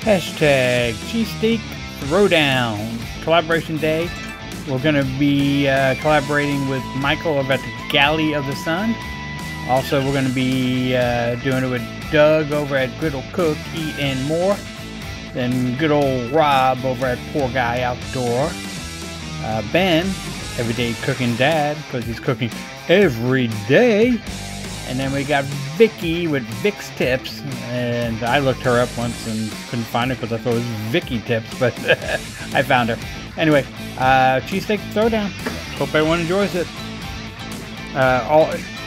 Hashtag Cheesesteak Throwdown Collaboration Day. We're going to be collaborating with Michael over at the Galley of the Sun. Also, we're going to be doing it with Doug over at Griddle Cook, Eat and More. Then good old Rob over at Poor Guy Outdoor. Ben, Everyday Cooking Dad, because he's cooking every day. And then we got Vicky with Vicks Tips, and I looked her up once and couldn't find her because I thought it was Vicky Tips, but I found her. Anyway, Cheesesteak Throwdown. Hope everyone enjoys it.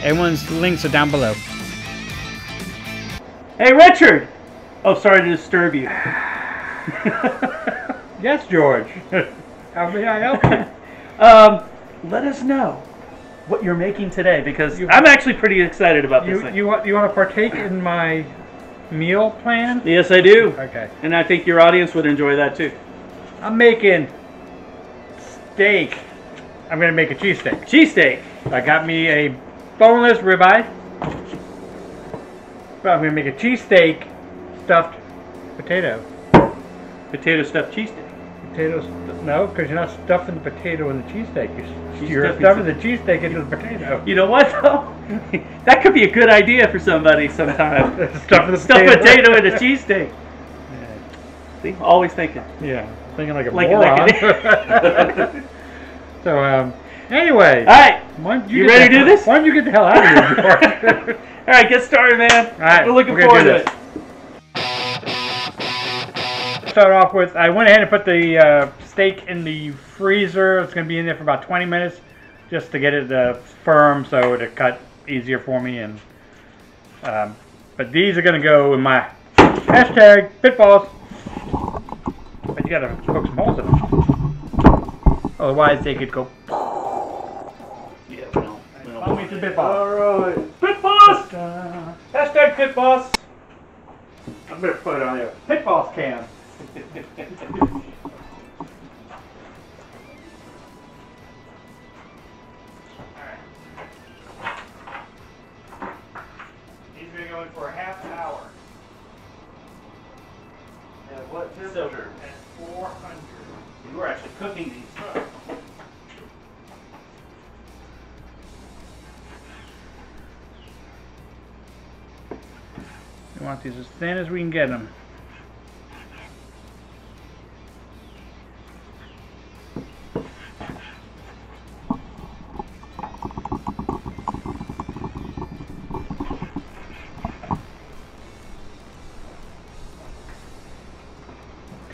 Everyone's links are down below. Hey, Richard! Oh, sorry to disturb you. Yes, George. How may I help you? Let us know what you're making today, because I'm actually pretty excited about this thing. You want to partake in my meal plan? Yes, I do. Okay. And I think your audience would enjoy that too. I'm making steak. I'm going to make a cheesesteak. Cheesesteak. I got me a boneless ribeye. But I'm going to make a cheesesteak stuffed potato. Potato stuffed cheesesteak. Potatoes? No, because you're not stuffing the potato in the cheesesteak. You're stuffing the cheesesteak into the potato. You know what, though? That could be a good idea for somebody sometime. Stuff the potato in a cheesesteak. Yeah. See, always thinking. Yeah, thinking like a moron. So, anyway. All right. You ready to do this? Why don't you get the hell out of here, George? All right, get started, man. All right, we're looking forward to it. Start off with, I went ahead and put the steak in the freezer. It's going to be in there for about 20 minutes just to get it firm so to cut easier for me. And but these are going to go in my hashtag pitballs. But you got to poke some holes in them. Otherwise they could go. Yeah, well. Follow me to pitballs. Alright. Pitballs! Hashtag pitballs. I'm going to put it on there. Pitballs cam. These are going to go in for a half hour. At what temperature? At 400. You were actually cooking these. We want these as thin as we can get them.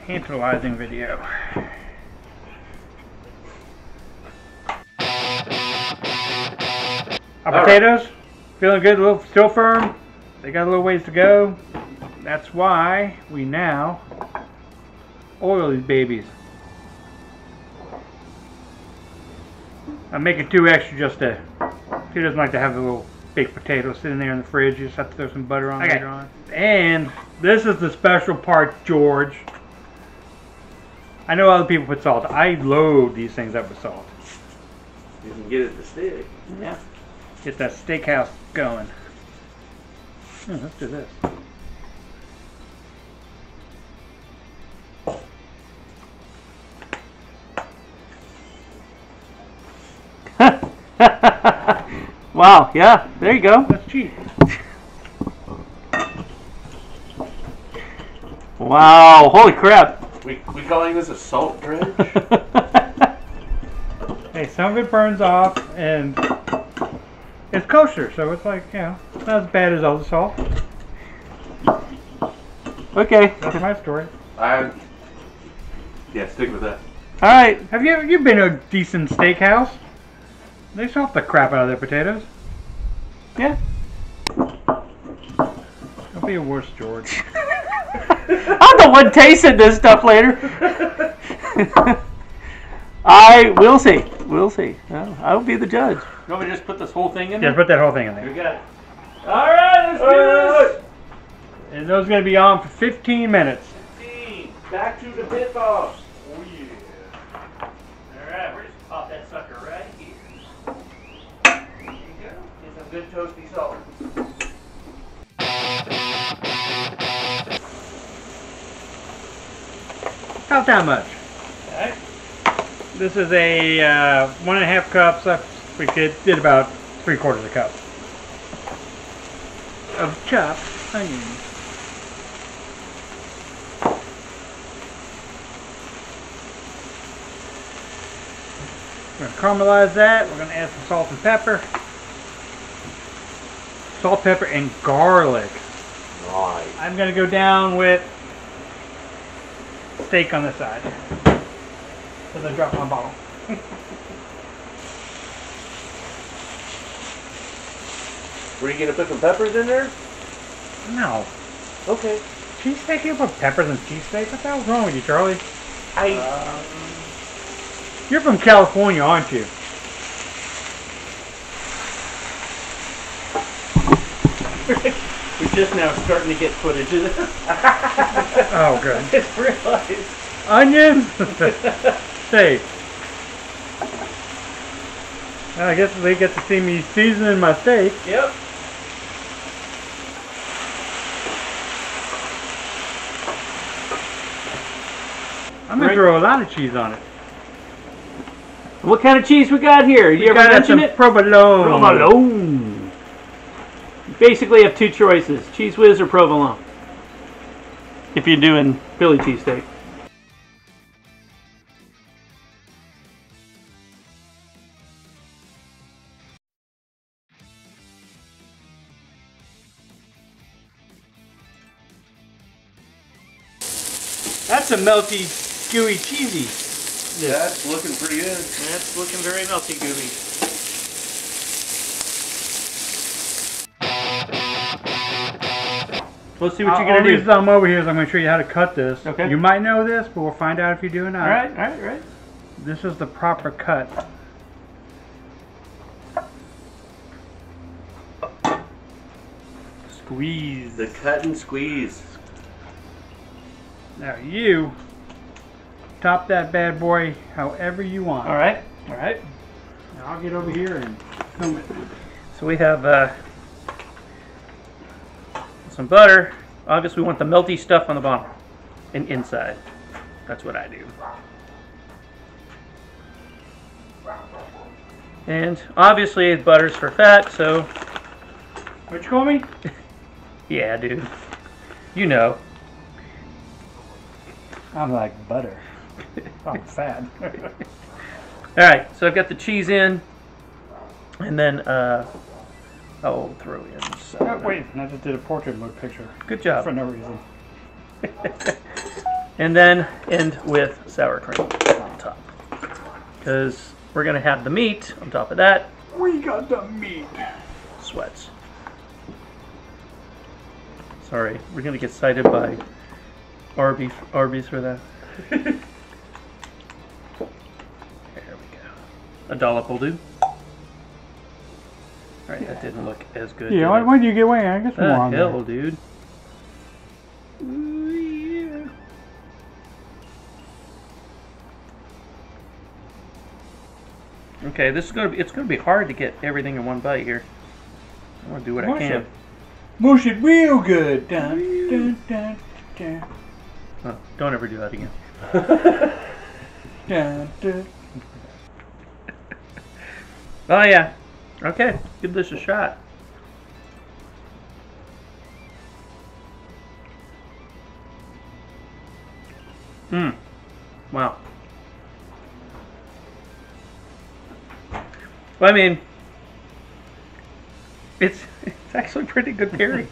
Tantalizing video. Our potatoes, feeling good, still firm. They got a little ways to go. That's why we now oil these babies. I'm making 2 extra just to, he doesn't like to have the little baked potatoes sitting there in the fridge. You just have to throw some butter on later on. And this is the special part, George. I know other people put salt. I load these things up with salt. You can get it to stick. Yeah. Get that steakhouse going. Let's do this. Wow, yeah, there you go. That's cheap. Wow, holy crap. We calling this a salt dredge? Hey, some of it burns off, and it's kosher, so it's like, you know, it's not as bad as other salt. Okay. That's my story. Yeah, stick with that. All right. Have you been to a decent steakhouse? They salt the crap out of their potatoes. Yeah. Don't be a worse George. I'm the one tasting this stuff later. We'll see. We'll see. I'll be the judge. You want me to just put this whole thing in there? Yeah, put that whole thing in there. We got it. All right, let's do this. And those are going to be on for 15 minutes. 15. Back to the pit boss. Oh yeah. All right, we're just pop that sucker right here. There you go. Get some good toasty salt. About that much. Okay. This is a 1.5 cups. We did about 3/4 a cup of chopped onions. We're going to caramelize that. We're going to add some salt and pepper. Salt, pepper, and garlic. Right. I'm going to go down with steak on the side. Because I dropped my bottle. Were you gonna put some peppers in there? No. Okay. Cheesesteak? You put peppers in cheesesteak? What the hell's wrong with you, Charlie? You're from California, aren't you? We're just now starting to get footage of this. Oh, good. I just realized. Onions? Steak. I guess they get to see me seasoning my steak. Yep. I'm going to throw a lot of cheese on it. What kind of cheese we got here? You ever mention it? Provolone. Provolone. You basically have two choices: Cheese Whiz or provolone. If you're doing Philly cheesesteak. That's a melty, gooey, cheesy. Yeah, that's looking pretty good. That's looking very melty gooey. Let's see what you're gonna do. The reason I'm over here is I'm going to show you how to cut this. Okay. You might know this, but we'll find out if you do or not. All right. This is the proper cut. Squeeze. The cut and squeeze. Now you top that bad boy however you want. All right. Now I'll get over here and film it. So we have some butter. Obviously, we want the melty stuff on the bottom and inside. That's what I do. And obviously, butter's for fat, so What you call me? yeah, dude. You know. I'm like butter. I'm fat. Alright, so I've got the cheese in, and then I'll throw in some. Oh, wait, I just did a portrait mode picture. Good job. For no reason. And then end with sour cream on top. Because we're going to have the meat on top of that. We got the meat. Sweats. Sorry, we're going to get cited by Arby's for that. There we go. A dollop will do. Alright, that didn't look as good. Yeah, why did you get away? I guess more on hell, there. dude. Ooh, yeah. Okay, this is it's gonna be hard to get everything in one bite here. I want to do what I can. Mush it real good. Dun, dun, dun, dun. Oh, don't ever do that again. Dun, dun. Oh yeah. Okay, give this a shot. Wow. Well, I mean, it's actually pretty good pairing.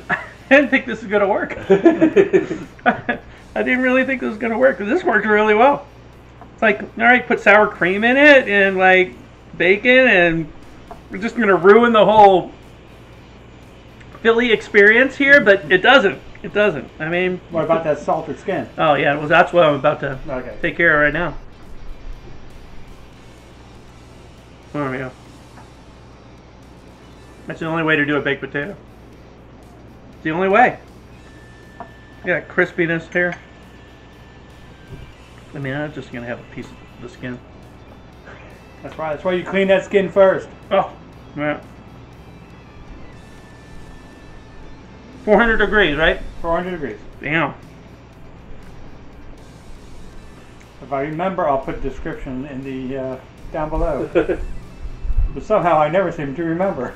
I didn't think this was gonna work. I didn't really think this was gonna work, but this worked really well. It's like, all right, put sour cream in it and like bacon, and we're just gonna ruin the whole Philly experience here, but it doesn't. It doesn't. I mean, What about that salted skin? oh yeah, well that's what I'm about to Okay. take care of right now. There we go. That's the only way to do a baked potato. It's the only way. You got crispiness here. I mean, I'm just gonna have a piece of the skin. That's right. That's why you clean that skin first. Oh, yeah. 400 degrees, right? 400 degrees. Damn. If I remember, I'll put a description in the down below. But somehow I never seem to remember.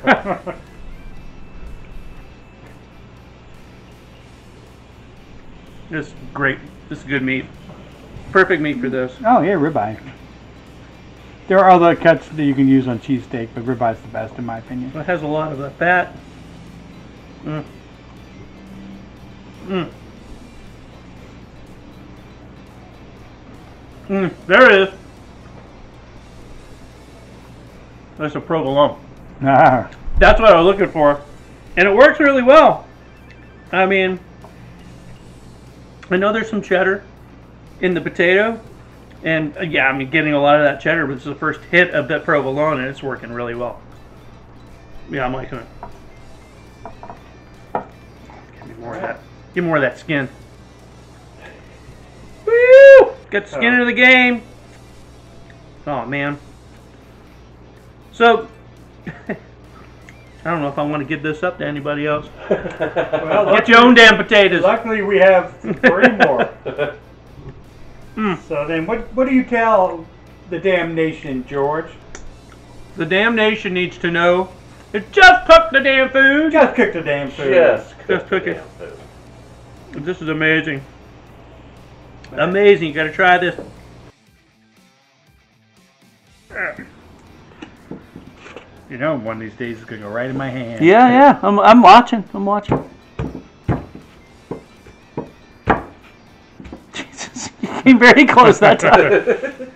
This is great. This is good meat. Perfect meat for this. Oh yeah, ribeye. There are other cuts that you can use on cheesesteak, but ribeye's the best in my opinion. It has a lot of fat. Mm. Mm. Mm. There it is. That's a provolone. Ah. That's what I was looking for. And it works really well. I mean, I know there's some cheddar in the potato. And yeah, I'm getting a lot of that cheddar, but it's the first hit of that provolone, and it's working really well. Yeah, I'm liking it. Give me more of that. Give me more of that skin. Woo! Got the skin into the game. Oh man. So, I don't know if I want to give this up to anybody else. Well, Get your own damn potatoes. Luckily, we have 3 more. So then, what do you tell the damn nation, George? The damn nation needs to know. It just cooked the damn food. Just cook the damn food. Just cook it. This is amazing. Amazing. You gotta try this. You know, one of these days it's gonna go right in my hand. Yeah. I'm watching. I'm watching. Jesus, you came very close that time.